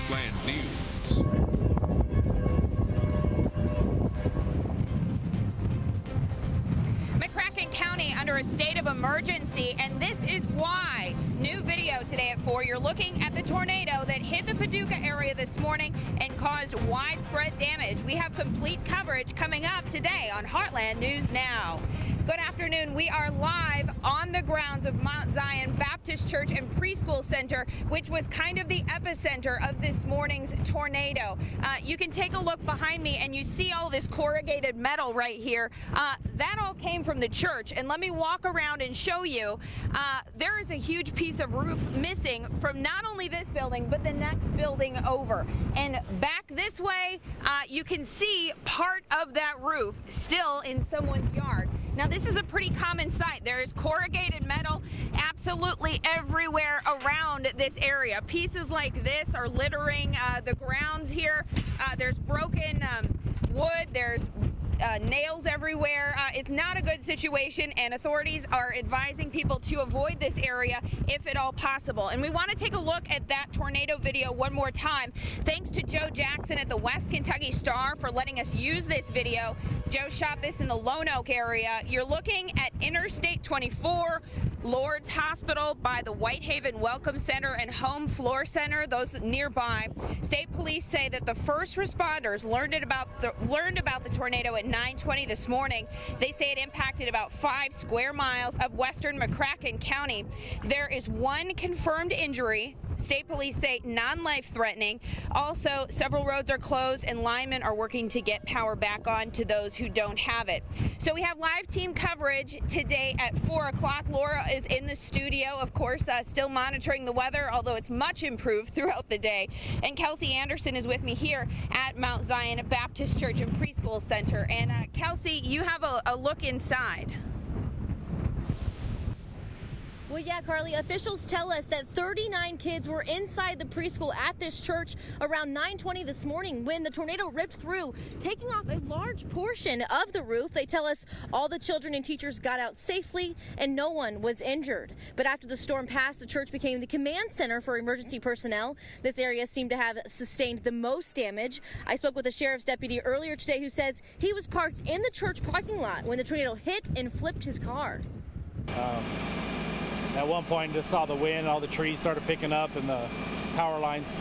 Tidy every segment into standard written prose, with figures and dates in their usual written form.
Heartland News. McCracken County under a state of emergency, and this is why. New video today at 4. You're looking at the tornado that hit the Paducah area this morning and caused widespread damage. We have complete coverage coming up today on Heartland News Now. Good afternoon. We are live on the grounds of Mount Zion Baptist Church and Preschool Center, which was kind of the epicenter of this morning's tornado. You can take a look behind me and you see all this corrugated metal right here. That all came from the church. And let me walk around and show you. There is a huge piece of roof missing from not only this building, but the next building over. And back this way, you can see part of that roof still in someone's yard. Now, this is a pretty common sight. There is corrugated metal absolutely everywhere around this area. Pieces like this are littering the grounds here. There's broken wood. There's nails everywhere. It's not a good situation, and authorities are advising people to avoid this area if at all possible. And we want to take a look at that tornado video one more time. Thanks to Joe Jackson at the West Kentucky Star for letting us use this video. Joe shot this in the Lone Oak area. You're looking at Interstate 24, Lourdes Hospital by the Whitehaven Welcome Center and Home Floor Center, those nearby. State police say that the first responders learned about the tornado at 9:20 this morning. They say it impacted about 5 square miles of western McCracken County. There is one confirmed injury. State police say non-life threatening. Also, several roads are closed and linemen are working to get power back on to those who don't have it. So we have live team coverage today at 4 o'clock. Laura is in the studio, of course, still monitoring the weather, although it's much improved throughout the day. And Kelsey Anderson is with me here at Mount Zion Baptist Church and Preschool Center. And Kelsey, you have a look inside. Well, yeah, Carly, officials tell us that 39 kids were inside the preschool at this church around 9:20 this morning when the tornado ripped through, taking off a large portion of the roof. They tell us all the children and teachers got out safely and no one was injured. But after the storm passed, the church became the command center for emergency personnel. This area seemed to have sustained the most damage. I spoke with a sheriff's deputy earlier today who says he was parked in the church parking lot when the tornado hit and flipped his car. At one point, just saw the wind, all the trees started picking up, and the power lines,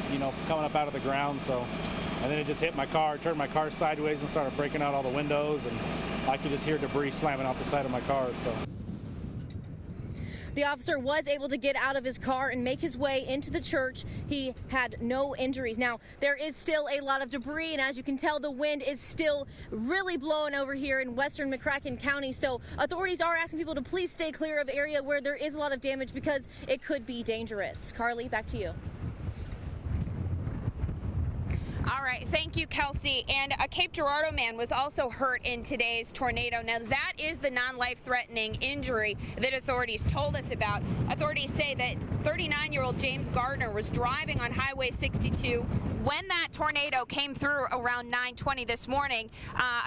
coming up out of the ground. And then it just hit my car, turned my car sideways, and started breaking out all the windows, and I could just hear debris slamming off the side of my car. The officer was able to get out of his car and make his way into the church. He had no injuries. Now, there is still a lot of debris, and as you can tell, the wind is still really blowing over here in western McCracken County. So authorities are asking people to please stay clear of area where there is a lot of damage because it could be dangerous. Carly, back to you. All right, thank you, Kelsey. And a Cape Girardeau man was also hurt in today's tornado. Now, that is the non-life-threatening injury that authorities told us about. Authorities say that 39-year-old James Gardner was driving on Highway 62 when that tornado came through around 9:20 this morning.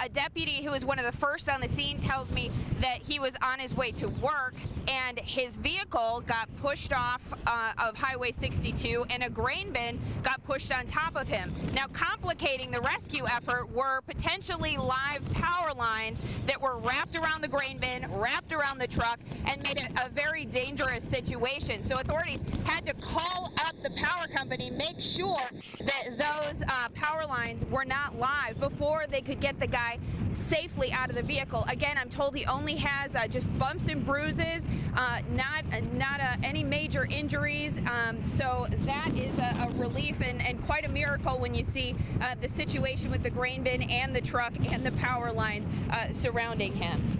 A deputy who was one of the first on the scene tells me that he was on his way to work and his vehicle got pushed off of Highway 62 and a grain bin got pushed on top of him. Now, complicating the rescue effort were potentially live power lines that were wrapped around the grain bin, wrapped around the truck, and made it a very dangerous situation. So authorities had to call up the power company, make sure that those power lines were not live before they could get the guy safely out of the vehicle. Again, I'm told he only has just bumps and bruises, not any major injuries. So that is a relief and quite a miracle when you see the situation with the grain bin and the truck and the power lines surrounding him.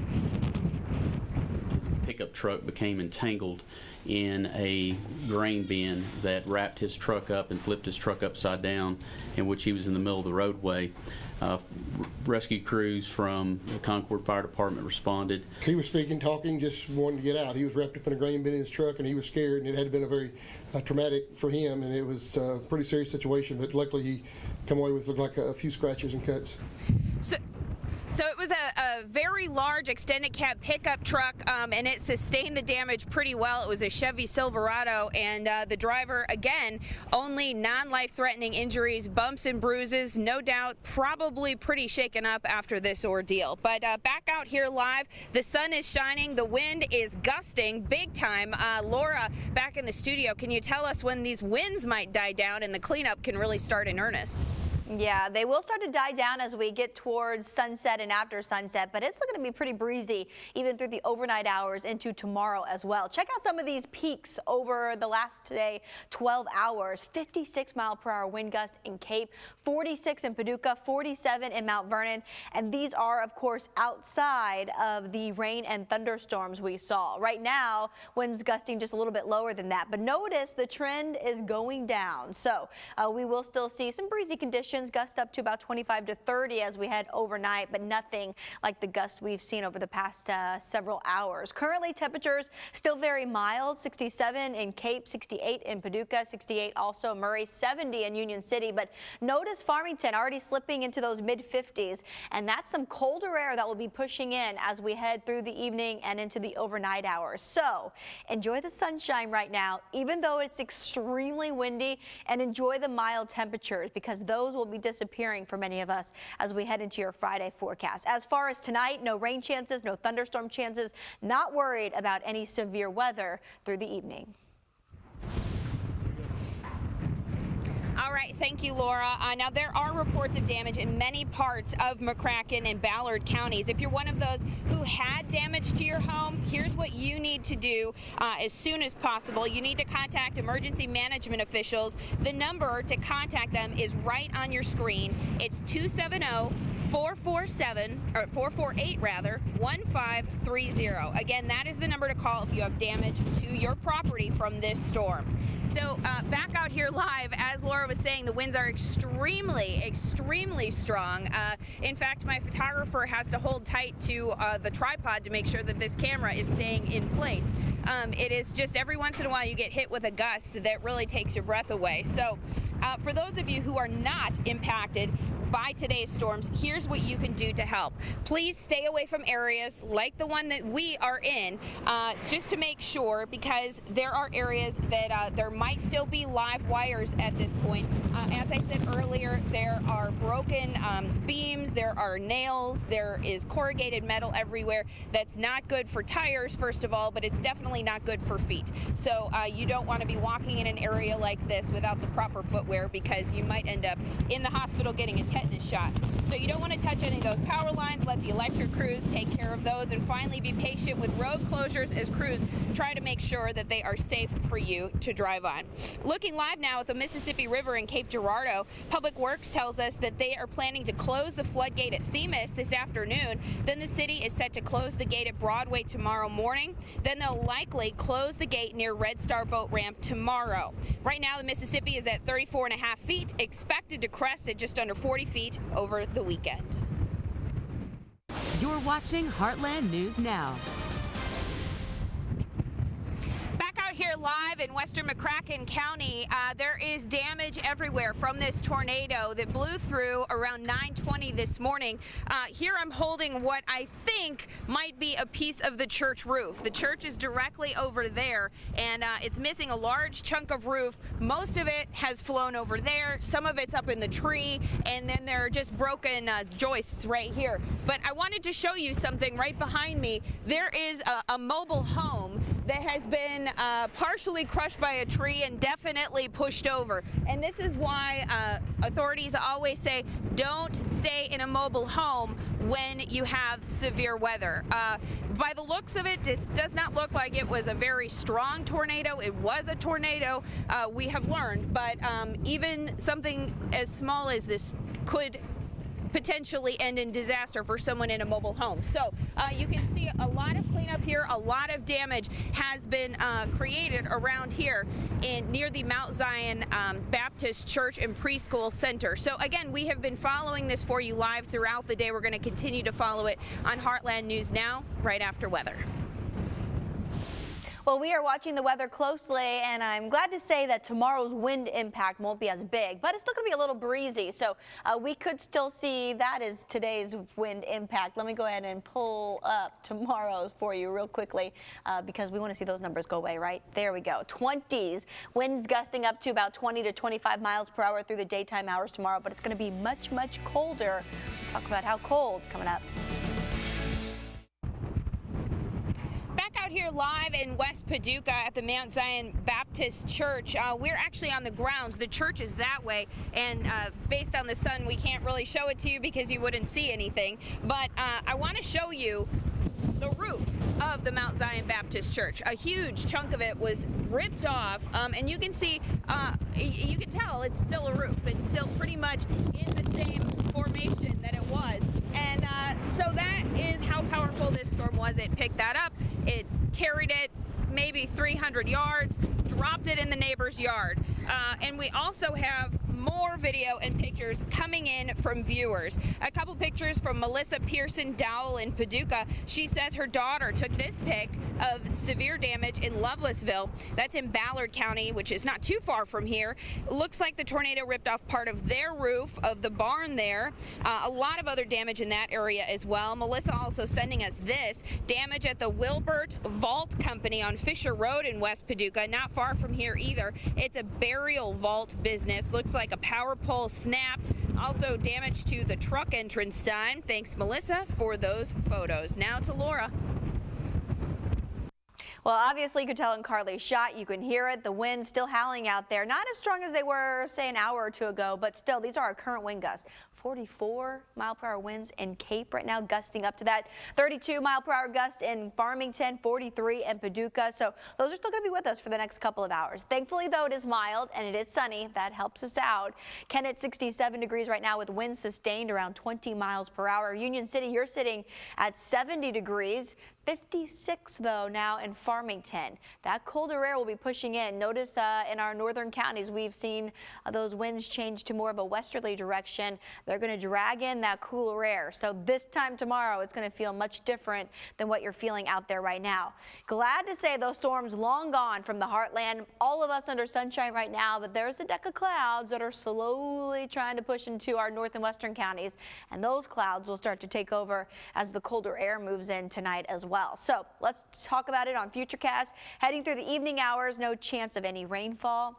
His pickup truck became entangled in a grain bin that wrapped his truck up and flipped his truck upside down, in which he was in the middle of the roadway. Rescue crews from the Concord Fire Department responded. He was speaking, talking, just wanting to get out. He was wrapped up in a grain bin in his truck, and he was scared, and it had been a very traumatic for him, and it was a pretty serious situation, but luckily he come away with, looked like a few scratches and cuts. So it was a very large extended cab pickup truck, and it sustained the damage pretty well. It was a Chevy Silverado, and the driver, again, only non-life-threatening injuries, bumps and bruises, no doubt probably pretty shaken up after this ordeal. But back out here live, the sun is shining, the wind is gusting big time. Laura, back in the studio, can you tell us when these winds might die down and the cleanup can really start in earnest? Yeah, they will start to die down as we get towards sunset and after sunset, but it's going to be pretty breezy even through the overnight hours into tomorrow as well. Check out some of these peaks over the last 12 hours. 56-mile-per-hour wind gust in Cape, 46 in Paducah, 47 in Mount Vernon, and these are, of course, outside of the rain and thunderstorms we saw. Right now, winds gusting just a little bit lower than that, but notice the trend is going down. So we will still see some breezy conditions. Gust up to about 25 to 30 as we head overnight, but nothing like the gust we've seen over the past several hours. Currently, temperatures still very mild, 67 in Cape, 68 in Paducah, 68 also Murray, 70 in Union City. But notice Farmington already slipping into those mid-50s, and that's some colder air that will be pushing in as we head through the evening and into the overnight hours. So enjoy the sunshine right now, even though it's extremely windy, and enjoy the mild temperatures because those will be disappearing for many of us as we head into your Friday forecast. As far as tonight, no rain chances, no thunderstorm chances, not worried about any severe weather through the evening. All right, thank you, Laura. Now, there are reports of damage in many parts of McCracken and Ballard counties. If you're one of those who had damage to your home, here's what you need to do as soon as possible. You need to contact emergency management officials. The number to contact them is right on your screen. It's 270-448-1530. Again, that is the number to call if you have damage to your property from this storm. So back out here live, as Laura was saying, the winds are extremely strong. In fact, my photographer has to hold tight to the tripod to make sure that this camera is staying in place. It is just every once in a while you get hit with a gust that really takes your breath away. So for those of you who are not impacted by today's storms, here's what you can do to help. Please stay away from areas like the one that we are in, just to make sure, because there are areas that there might still be live wires at this point. As I said earlier, there are broken beams, there are nails, there is corrugated metal everywhere. That's not good for tires, first of all, but it's definitely not good for feet. So you don't want to be walking in an area like this without the proper footwear, because you might end up in the hospital getting a tetanus shot. So you don't want to touch any of those power lines. Let the electric crews take care of those, and finally be patient with road closures as crews try to make sure that they are safe for you to drive on. Looking live now at the Mississippi River in Cape Girardeau, Public Works tells us that they are planning to close the floodgate at Themis this afternoon. Then the city is set to close the gate at Broadway tomorrow morning. Then they'll likely close the gate near Red Star Boat Ramp tomorrow. Right now, the Mississippi is at 34.5 feet, expected to crest at just under 40 feet over the weekend. You're watching Heartland News Now. Back out here live in western McCracken County, there is damage everywhere from this tornado that blew through around 9:20 this morning. Here I'm holding what I think might be a piece of the church roof. The church is directly over there, and it's missing a large chunk of roof. Most of it has flown over there. Some of it's up in the tree, and then there are just broken joists right here. But I wanted to show you something right behind me. There is a mobile home that has been partially crushed by a tree and definitely pushed over. And this is why authorities always say don't stay in a mobile home when you have severe weather. By the looks of it, it does not look like it was a very strong tornado. It was a tornado, we have learned, but even something as small as this could potentially end in disaster for someone in a mobile home. So you can see a lot of cleanup here. A lot of damage has been created around here near the Mount Zion Baptist Church and Preschool Center. So again, we have been following this for you live throughout the day. We're going to continue to follow it on Heartland News Now, right after weather. Well, we are watching the weather closely, and I'm glad to say that tomorrow's wind impact won't be as big, but it's still going to be a little breezy. So we could still see that as today's wind impact. Let me go ahead and pull up tomorrow's for you real quickly because we want to see those numbers go away, right? There we go. 20s. Winds gusting up to about 20 to 25 miles per hour through the daytime hours tomorrow, but it's going to be much, much colder. We'll talk about how cold coming up. Out here live in West Paducah at the Mount Zion Baptist Church. We're actually on the grounds. The church is that way, and based on the sun, we can't really show it to you because you wouldn't see anything. But I want to show you the roof of the Mount Zion Baptist Church. A huge chunk of it was ripped off, and you can see, you can tell it's still a roof. It's still pretty much in the same formation that it was. And so that is how powerful this storm was. It picked that up, it carried it maybe 300 yards, dropped it in the neighbor's yard. And we also have more video and pictures coming in from viewers. A couple pictures from Melissa Pearson Dowell in Paducah. She says her daughter took this pic of severe damage in Lovelessville. That's in Ballard County, which is not too far from here. It looks like the tornado ripped off part of their roof of the barn there. A lot of other damage in that area as well. Melissa also sending us this damage at the Wilbert Vault Company on Fisher Road in West Paducah, not far from here either. It's a burial vault business. Looks like a power pole snapped. Also damage to the truck entrance sign. Thanks, Melissa, for those photos. Now to Laura. Well, obviously you could tell in Carly's shot, you can hear it. The wind still howling out there. Not as strong as they were, say, an hour or two ago, but still, these are our current wind gusts. 44 mile per hour winds in Cape right now, gusting up to that. 32 mile per hour gust in Farmington, 43 in Paducah. So those are still going to be with us for the next couple of hours. Thankfully, though, it is mild and it is sunny. That helps us out. Kennett, 67 degrees right now with winds sustained around 20 miles per hour. Union City, you're sitting at 70 degrees. 56 though now in Farmington. That colder air will be pushing in. Notice in our northern counties we've seen those winds change to more of a westerly direction. They're going to drag in that cooler air. So this time tomorrow it's going to feel much different than what you're feeling out there right now. Glad to say those storms long gone from the heartland. All of us under sunshine right now, but there's a deck of clouds that are slowly trying to push into our north and western counties, and those clouds will start to take over as the colder air moves in tonight as well. So let's talk about it on Futurecast. Heading through the evening hours, no chance of any rainfall.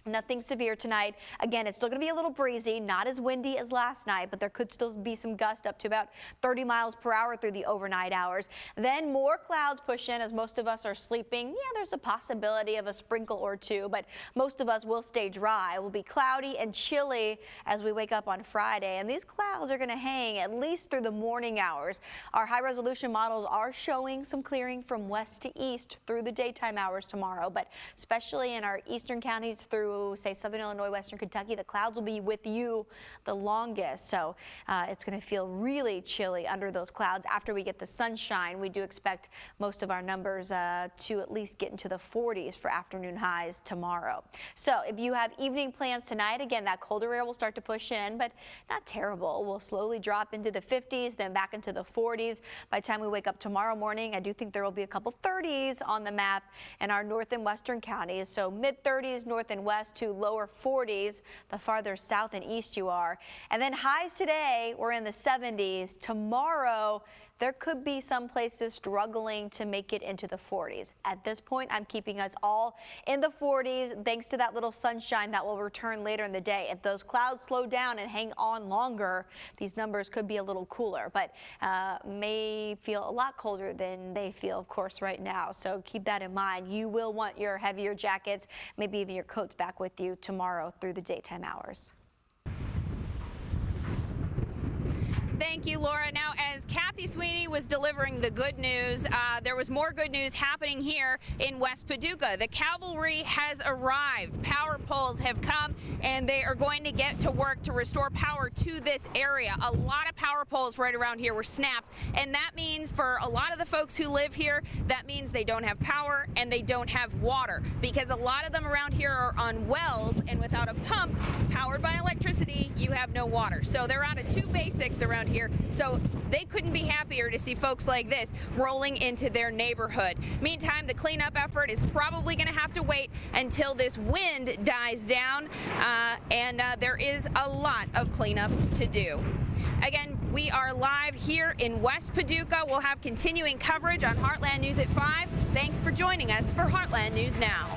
Nothing severe tonight. Again, it's still going to be a little breezy, not as windy as last night, but there could still be some gust up to about 30 miles per hour through the overnight hours. Then more clouds push in as most of us are sleeping. Yeah, there's a possibility of a sprinkle or two, but most of us will stay dry. It will be cloudy and chilly as we wake up on Friday, and these clouds are going to hang at least through the morning hours. Our high resolution models are showing some clearing from west to east through the daytime hours tomorrow, but especially in our eastern counties through say southern Illinois, western Kentucky, the clouds will be with you the longest. So it's going to feel really chilly under those clouds. After we get the sunshine, we do expect most of our numbers to at least get into the 40s for afternoon highs tomorrow. So if you have evening plans tonight, again, that colder air will start to push in, but not terrible. We'll slowly drop into the 50s, then back into the 40s. By the time we wake up tomorrow morning, I do think there will be a couple 30s on the map in our north and western counties. So mid 30s north and west to lower 40s the farther south and east you are. And then highs today, we're in the 70s. Tomorrow, there could be some places struggling to make it into the 40s. At this point, I'm keeping us all in the 40s thanks to that little sunshine that will return later in the day. If those clouds slow down and hang on longer, these numbers could be a little cooler, but may feel a lot colder than they feel, of course, right now. So keep that in mind. You will want your heavier jackets, maybe even your coats back with you tomorrow through the daytime hours. Thank you, Laura. Now, as Kathy Sweeney was delivering the good news, there was more good news happening here in West Paducah. The cavalry has arrived. Power poles have come, and they are going to get to work to restore power to this area. A lot of power poles right around here were snapped, and that means for a lot of the folks who live here, that means they don't have power and they don't have water, because a lot of them around here are on wells and without a pump powered by electricity. electricity, you have no water. So they're out of two basics around here. So they couldn't be happier to see folks like this rolling into their neighborhood. Meantime, the cleanup effort is probably going to have to wait until this wind dies down, and there is a lot of cleanup to do. Again, we are live here in West Paducah. We'll have continuing coverage on Heartland News at 5. Thanks for joining us for Heartland News Now.